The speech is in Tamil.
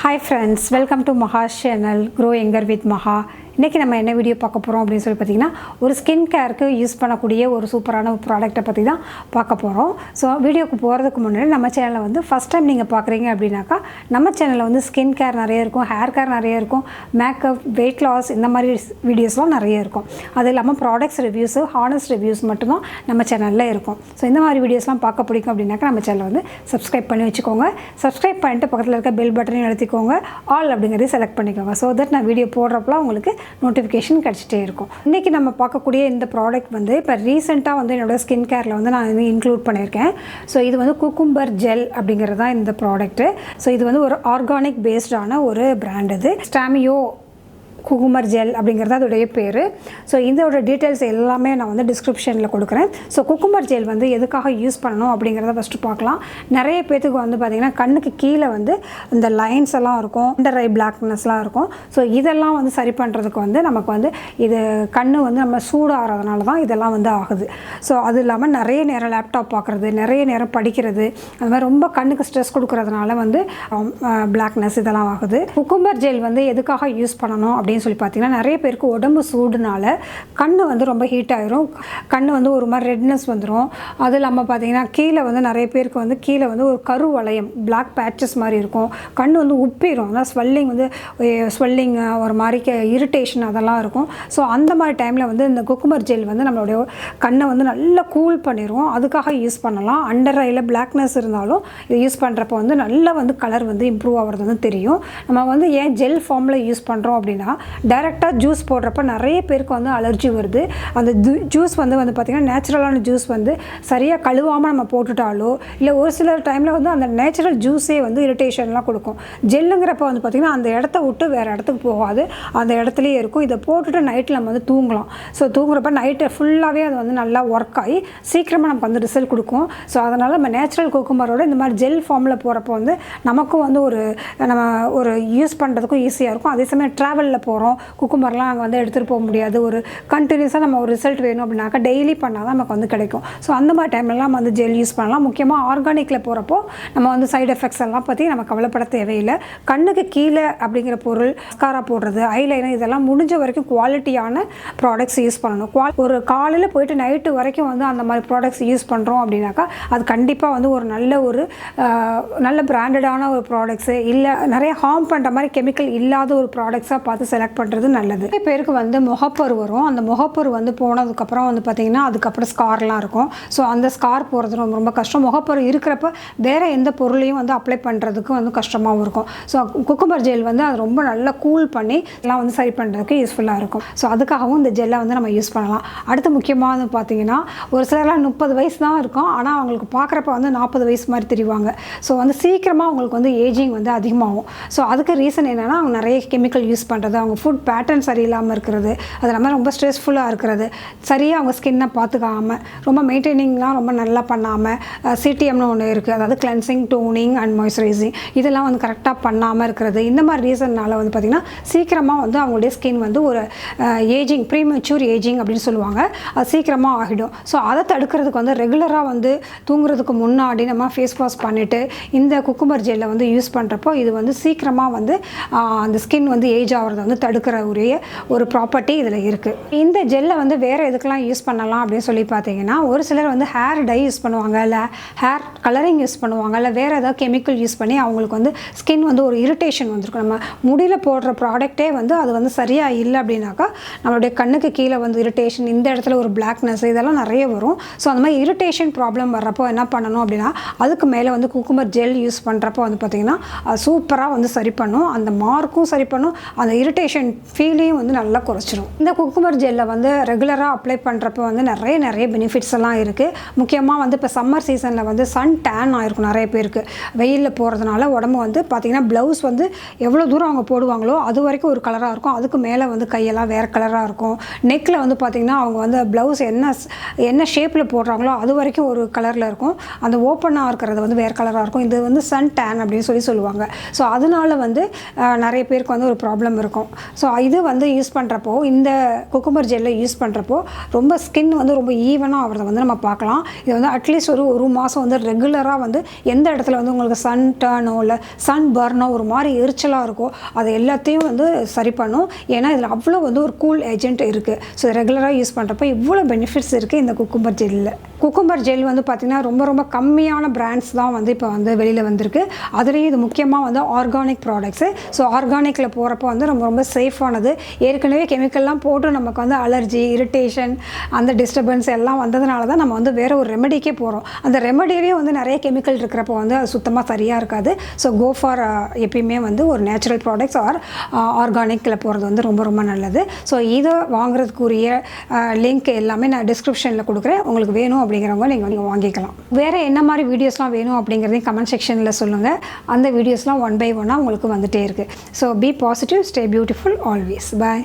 Hi friends, welcome to MAHA's channel Grow Younger with MAHA. இன்றைக்கி நம்ம என்ன வீடியோ பார்க்க போகிறோம் அப்படின்னு சொல்லி பார்த்திங்கன்னா ஒரு ஸ்கின் கேருக்கு யூஸ் பண்ணக்கூடிய ஒரு சூப்பரான ஒரு ப்ராடக்ட்டை பற்றி தான் பார்க்க போகிறோம். ஸோ வீடியோக்கு போகிறதுக்கு முன்னாடி நம்ம சேனலை வந்து ஃபஸ்ட் டைம் நீங்கள் பார்க்குறீங்க அப்படின்னாக்கா நம்ம சேனலில் வந்து ஸ்கின் கேர் நிறைய இருக்கும், ஹேர் கேர் நிறைய இருக்கும், மேக்கப், வெயிட் லாஸ் இந்த மாதிரி வீடியோஸ்லாம் நிறைய இருக்கும். அது இல்லாமல் ப்ராடக்ட்ஸ் ரிவ்யூஸு, ஹானஸ்ட் ரிவ்யூஸ் மட்டும்தான் நம்ம சேனலில் இருக்கும். ஸோ இந்த மாதிரி வீடியோஸ்லாம் பார்க்க பிடிக்கும் அப்படின்னாக்கா நம்ம சேனலை வந்து சப்ஸ்கிரைப் பண்ணி வச்சுக்கோங்க. சப்ஸ்கிரைப் பண்ணிட்டு பக்கத்தில் இருக்க பெல் பட்டனையும் அழுத்திக்கோங்க, ஆல் அப்படிங்கிறதையும் செலக்ட் பண்ணிக்கோங்க. ஸோ தட் நான் வீடியோ போடுறப்பலாம் உங்களுக்கு நோட்டிஃபிகேஷன் கிடச்சிட்டே இருக்கும். இன்றைக்கி நம்ம பார்க்கக்கூடிய இந்த ப்ராடக்ட் வந்து இப்போ ரீசெண்டாக வந்து என்னோடய ஸ்கின் கேரில் வந்து நான் வந்து இன்க்ளூட் பண்ணியிருக்கேன். ஸோ இது வந்து குக்கும்பர் ஜெல் அப்படிங்கிறது தான் இந்த ப்ராடக்ட்டு. ஸோ இது வந்து ஒரு ஆர்கானிக் பேஸ்டான ஒரு பிராண்ட். இது ஸ்டாமியோ குக்கும்பர் ஜெல் அப்படிங்கிறது அதோடைய பேர். ஸோ இதோட டீட்டெயில்ஸ் எல்லாமே நான் வந்து டிஸ்கிரிப்ஷனில் கொடுக்குறேன். ஸோ குக்கும்பர் ஜெல் வந்து எதுக்காக யூஸ் பண்ணணும் அப்படிங்கிறத ஃபஸ்ட்டு பார்க்கலாம். நிறைய பேத்துக்கு வந்து பார்த்திங்கன்னா கண்ணுக்கு கீழே வந்து இந்த லைன்ஸ் எல்லாம் இருக்கும், அண்டர் ஐ பிளாக்னஸ்லாம் இருக்கும். ஸோ இதெல்லாம் வந்து சரி பண்ணுறதுக்கு வந்து நமக்கு வந்து இது கண்ணு வந்து நம்ம சூடாகிறதுனால தான் இதெல்லாம் வந்து ஆகுது. ஸோ அது இல்லாமல் நிறைய நேரம் லேப்டாப் பார்க்குறது, நிறைய நேரம் படிக்கிறது, அது மாதிரி ரொம்ப கண்ணுக்கு ஸ்ட்ரெஸ் கொடுக்குறதுனால வந்து பிளாக்னஸ் இதெல்லாம் ஆகுது. குக்கும்பர் ஜெல் வந்து எதுக்காக யூஸ் பண்ணணும் அப்படின்னு சொல்லி பார்த்தீங்கன்னா நிறைய பேருக்கு உடம்பு சூடுனால கண் வந்து ரொம்ப ஹீட் ஆயிரும், கண் வந்து ஒரு மாதிரி ரெட்னஸ் வந்துடும். அது இல்லாமல் பார்த்தீங்கன்னா கீழே வந்து நிறைய பேருக்கு வந்து கீழே வந்து ஒரு கரு வளையம், பிளாக் பேட்சஸ் மாதிரி இருக்கும், கண் வந்து உப்பிடும், அதான் ஸ்வெல்லிங் ஒரு மாதிரி இரிட்டேஷன் அதெல்லாம் இருக்கும். ஸோ அந்த மாதிரி டைமில் வந்து இந்த குக்கும்பர் ஜெல் வந்து நம்மளுடைய கண்ணை வந்து நல்லா கூல் பண்ணிடும். அதுக்காக யூஸ் பண்ணலாம். அண்டர் ஐயில் பிளாக்னஸ் இருந்தாலும் இது யூஸ் பண்ணுறப்போ வந்து நல்லா வந்து கலர் வந்து இம்ப்ரூவ் ஆகிறது வந்து தெரியும். நம்ம வந்து ஏன் ஜெல் ஃபார்மில் யூஸ் பண்ணுறோம் அப்படின்னா டைரெக்டாக ஜூஸ் போடுறப்ப நிறைய பேருக்கு வந்து அலர்ஜி வருது. அந்த ஜூஸ் வந்து பார்த்திங்கன்னா நேச்சுரலான ஜூஸ் வந்து சரியாக கழுவாமல் நம்ம போட்டுட்டாலோ இல்லை ஒரு சில டைமில் வந்து அந்த நேச்சுரல் ஜூஸே வந்து இரிட்டேஷன்லாம் கொடுக்கும். ஜெல்லுங்கிறப்ப வந்து பார்த்திங்கன்னா அந்த இடத்த விட்டு வேறு இடத்துக்கு போகாது, அந்த இடத்துலையே இருக்கும். இதை போட்டுட்டு நைட்டில் நம்ம வந்து தூங்கலாம். ஸோ தூங்குறப்ப நைட்டு ஃபுல்லாகவே அது வந்து நல்லா ஒர்க் ஆகி சீக்கிரமாக நமக்கு வந்து ரிசல்ட் கொடுக்கும். ஸோ அதனால் நம்ம நேச்சுரல் குக்கும்பரோட இந்த மாதிரி ஜெல் ஃபார்மில் போகிறப்போ வந்து நமக்கும் வந்து நம்ம ஒரு யூஸ் பண்ணுறதுக்கும் ஈஸியாக இருக்கும். அதே சமயம் ட்ராவலில் போகிறோம், குக்கும்பர்லாம் அங்கே வந்து எடுத்துகிட்டு போக முடியாது, ஒரு கண்டினியூஸாக நம்ம ஒரு ரிசல்ட் வேணும் அப்படின்னாக்கா டெய்லி பண்ணால் தான் நமக்கு வந்து கிடைக்கும். ஸோ அந்த மாதிரி டைம்லலாம் நம்ம வந்து ஜெல் யூஸ் பண்ணலாம். முக்கியமாக ஆர்கானிக்கில் போகிறப்போ நம்ம வந்து சைடு எஃபெக்ட்ஸ் எல்லாம் பற்றி நம்ம கவலைப்பட தேவையில்லை. கண்ணுக்கு கீழே அப்படிங்கிற பொருள், ஸ்காரா போடுறது, ஐலைனர், இதெல்லாம் முடிஞ்ச வரைக்கும் குவாலிட்டியான ப்ராடக்ட்ஸ் யூஸ் பண்ணணும். ஒரு காலையில் போயிட்டு நைட்டு வரைக்கும் வந்து அந்த மாதிரி ப்ராடக்ட்ஸ் யூஸ் பண்ணுறோம் அப்படின்னாக்கா அது கண்டிப்பாக வந்து ஒரு நல்ல பிராண்டடான ஒரு ப்ராடக்ட்ஸு, இல்லை நிறைய ஹார்ம் பண்ணுற மாதிரி கெமிக்கல் இல்லாத ஒரு ப்ராடக்ட்ஸாக பார்த்து செலக்ட் பண்ணுறது நல்லது. நிறைய பேருக்கு வந்து முகப்பரு வரும். அந்த முகப்பரு வந்து போனதுக்கப்புறம் வந்து பார்த்திங்கன்னா அதுக்கப்புறம் ஸ்கார்லாம் இருக்கும். ஸோ அந்த ஸ்கார் போகிறது ரொம்ப கஷ்டம். முகப்பரு இருக்கிறப்ப வேறு எந்த பொருளையும் வந்து அப்ளை பண்ணுறதுக்கு வந்து கஷ்டமாகவும் இருக்கும். ஸோ குக்கும்பர் ஜெல் வந்து அது ரொம்ப நல்லா கூல் பண்ணி எல்லாம் வந்து சரி பண்ணுறதுக்கு யூஸ்ஃபுல்லாக இருக்கும். ஸோ அதுக்காகவும் இந்த ஜெல்லை வந்து நம்ம யூஸ் பண்ணலாம். அடுத்து முக்கியமாக பார்த்திங்கன்னா ஒரு சிலர்லாம் 30 வயசு தான் இருக்கும், ஆனால் அவங்களுக்கு பார்க்குறப்ப வந்து 40 வயசு மாதிரி தெரிவாங்க. ஸோ வந்து சீக்கிரமாக அவங்களுக்கு வந்து ஏஜிங் வந்து அதிகமாகும். ஸோ அதுக்கு ரீசன் என்னென்னா அவங்க நிறைய கெமிக்கல் யூஸ் பண்ணுறது, அவங்க ஃபுட் பேட்டர்ன் சரியில்லாமல் இருக்கிறது, அது இல்லாமல் ரொம்ப ஸ்ட்ரெஸ்ஃபுல்லாக இருக்கிறது, சரியாக அவங்க ஸ்கின்னை பார்த்துக்காமல், ரொம்ப மெயின்டைனிங்லாம் ரொம்ப நல்லா பண்ணாமல், சிடிஎம்னு ஒன்று இருக்குது, அதாவது கிளென்சிங், டோனிங் அண்ட் மாய்ஸ்சரைசிங், இதெல்லாம் வந்து கரெக்டாக பண்ணாமல் இருக்கிறது. இந்த மாதிரி ரீசன்னால் வந்து பார்த்திங்கன்னா சீக்கிரமாக வந்து அவங்களுடைய ஸ்கின் வந்து ஒரு ஏஜிங், ப்ரீமெச்சூர் ஏஜிங் அப்படின்னு சொல்லுவாங்க, அது சீக்கிரமாக ஆகிடும். ஸோ அதை தடுக்கிறதுக்கு வந்து ரெகுலராக வந்து தூங்குறதுக்கு முன்னாடி நம்ம ஃபேஸ் வாஷ் பண்ணிவிட்டு இந்த குக்கும்பர் ஜெல்லை வந்து யூஸ் பண்ணுறப்போ இது வந்து சீக்கிரமாக வந்து அந்த ஸ்கின் வந்து ஏஜ் ஆகிறத வந்து தடுக்கிற ஒரு ப்ராப்பர்ட்டி இதில் இருக்குது. இந்த ஜெல்லை வந்து வேறு எதுக்கெல்லாம் யூஸ் பண்ணலாம் அப்படின்னு சொல்லி பார்த்தீங்கன்னா ஒரு சிலர் வந்து ஹேர் டை யூஸ் பண்ணுவாங்க, இல்லை ஹேர் கலரிங் யூஸ் பண்ணுவாங்க, இல்லை வேறு ஏதாவது கெமிக்கல் யூஸ் பண்ணி அவங்களுக்கு வந்து ஸ்கின் வந்து ஒரு இரிட்டேஷன் வந்துருக்கும். நம்ம முடியில் போடுற ப்ராடக்டே வந்து அது வந்து சரியாக இல்லை அப்படின்னாக்கா நம்மளுடைய கண்ணுக்கு கீழே வந்து இரிட்டேஷன், இந்த இடத்துல ஒரு பிளாக்னஸ், இதெல்லாம் நிறைய வரும். ஸோ அந்த மாதிரி இரிட்டேஷன் ப்ராப்ளம் வர்றப்போ என்ன பண்ணணும் அப்படின்னா அதுக்கு மேலே வந்து குக்கும்பர் ஜெல் யூஸ் பண்ணுறப்போ வந்து பார்த்திங்கன்னா சூப்பராக வந்து சரி பண்ணும், அந்த மார்க்கும் சரி பண்ணும், அந்த இரிட்டேஷன் ஃபீலையும் வந்து நல்லா குறைச்சிடும். இந்த குக்கும்பர் ஜெல்லை வந்து ரெகுலராக அப்ளை பண்ணுறப்போ வந்து நிறைய பெனிஃபிட்ஸ் எல்லாம் இருக்குது. முக்கியமாக வந்து இப்போ சம்மர் சீசனில் வந்து சன் டேன் ஆகிருக்கும் நிறைய பேருக்கு. வெயிலில் போகிறதுனால உடம்பு வந்து பார்த்திங்கன்னா ப்ளவுஸ் வந்து எவ்வளோ தூரம் அவங்க போடுவாங்களோ அது வரைக்கும் ஒரு கலராக இருக்கும், அதுக்கு மேலே வந்து கையெல்லாம் வேறு கலராக இருக்கும். நெக்கில் வந்து பார்த்திங்கன்னா அவங்க வந்து ப்ளவுஸ் என்ன ஷேப்பில் போடுறாங்களோ அது வரைக்கும் ஒரு கலரில் இருக்கும், அந்த ஓப்பனாக இருக்கிறது வந்து வேறு கலராக இருக்கும். இது வந்து சன் டேன் அப்படின்னு சொல்லுவாங்க. ஸோ அதனால வந்து நிறைய பேருக்கு வந்து ஒரு ப்ராப்ளம் இருக்கும். ஸோ இது வந்து யூஸ் பண்ணுறப்போ இந்த குக்கும்பர் ஜெல்லை யூஸ் பண்ணுறப்போ ரொம்ப ஸ்கின் வந்து ரொம்ப ஈவனாக ஆகிறத வந்து நம்ம பார்க்கலாம். இது வந்து அட்லீஸ்ட் ஒரு மாதம் வந்து ரெகுலராக வந்து எந்த இடத்துல வந்து உங்களுக்கு சன் டர்னோ இல்லை சன் பர்னோ ஒரு மாதிரி எரிச்சலாக இருக்கோ அது எல்லாத்தையும் வந்து சரி பண்ணும். ஏன்னா இதில் அவ்வளோ வந்து ஒரு கூல் ஏஜென்ட் இருக்குது. ஸோ ரெகுலராக யூஸ் பண்ணுறப்போ இவ்வளோ பெனிஃபிட்ஸ் இருக்குது இந்த குக்கும்பர் ஜெல்லில். குக்கும்பர் ஜெல் வந்து பார்த்திங்கன்னா ரொம்ப கம்மியான பிராண்ட்ஸ் தான் வந்து இப்போ வந்து வெளியில் வந்திருக்கு. அதுலேயும் இது முக்கியமாக வந்து ஆர்கானிக் ப்ராடக்ட்ஸு. ஸோ ஆர்கானிக்கில் போகிறப்போ வந்து ரொம்ப சேஃபானது. ஏற்கனவே கெமிக்கல்லாம் போட்டு நமக்கு வந்து அலர்ஜி, இரிட்டேஷன், அந்த டிஸ்டர்பன்ஸ் எல்லாம் வந்ததுனால தான் நம்ம வந்து வேறு ஒரு ரெமெடிக்கே போகிறோம். அந்த ரெமெடியிலேயே வந்து நிறைய கெமிக்கல் இருக்கிறப்போ வந்து அது சுத்தமாக சரியாக இருக்காது. ஸோ கோ ஃபார் எப்பயுமே வந்து ஒரு நேச்சுரல் ப்ராடக்ட்ஸ் ஆர் ஆர்கானிக்கில் போகிறது வந்து ரொம்ப நல்லது. ஸோ இதை வாங்குறதுக்குரிய லிங்க் எல்லாமே நான் டிஸ்கிரிப்ஷனில் கொடுக்குறேன். உங்களுக்கு வேணும் அப்படிங்கிறவங்க நீங்கள் வாங்கிக்கலாம். வேறு என்ன மாதிரி வீடியோஸ்லாம் வேணும் அப்படிங்கிறதையும் கமெண்ட் செக்ஷனில் சொல்லுங்கள். அந்த வீடியோஸ்லாம் 1 by 1 உங்களுக்கு வந்துகிட்டே இருக்குது. So be positive, stay beautiful always. Bye.